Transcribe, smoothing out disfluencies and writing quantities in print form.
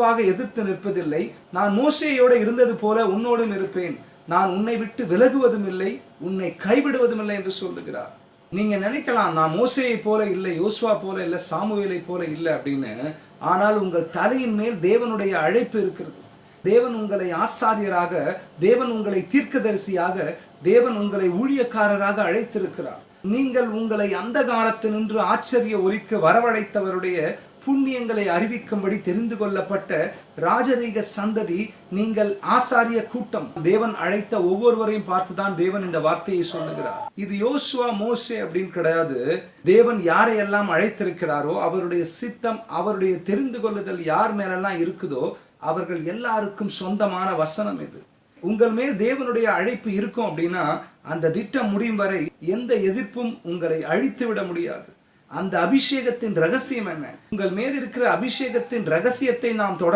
எதிர்த்து நிற்பதில்லை. நான் மோசேயோடு இருந்தது போல உன்னோடும் இருப்பேன். நான் உன்னை விட்டு விலகுவதும் இல்லை, உன்னை கைவிடுவதும் இல்லை என்று சொல்லுகிறார். நீங்க நினைக்கலாம், நான் மோசேயை போல இல்லை, யோசுவா போல இல்லை, சாமுவேலை போல இல்லை அப்படின்னு. ஆனால் உங்கள் தலையின் மேல் தேவனுடைய அழைப்பு இருக்கிறது. தேவன் உங்களை ஆசாரியராக, தேவன் உங்களை தீர்க்கதரிசியாக, தேவன் உங்களை ஊழியக்காரராக அழைத்திருக்கிறார். நீங்கள் உங்களை அந்த காலத்தினின்று ஆச்சரிய ஒலிக்க வரவழைத்தவருடைய புண்ணியங்களை அறிவிக்கும்படி தெரிந்து கொள்ளப்பட்ட ராஜரீக சந்ததி. நீங்கள் ஆசாரிய கூட்டம். தேவன் அழைத்த ஒவ்வொருவரையும் பார்த்துதான் தேவன் இந்த வார்த்தையை சொல்லுகிறார். இது யோசுவா மோசே அப்படின்னு கிடையாது. தேவன் யாரையெல்லாம் அழைத்திருக்கிறாரோ அவருடைய சித்தம், அவருடைய தெரிந்து கொள்ளுதல் யார் மேலெல்லாம் இருக்குதோ அவர்கள் எல்லாருக்கும் சொந்தமான வசனம் இது. உங்கள் மேல் தேவனுடைய அழைப்பு இருக்கும் அப்படின்னா அந்த திட்டம் முடியும் வரை எந்த எதிர்ப்பும் உங்களை அழித்து விட முடியாது. அந்த அபிஷேகத்தின் ரகசியம் என்ன? உங்கள் மேல் இருக்கிற அபிஷேகத்தின் ரகசியத்தை நாம் தொடர்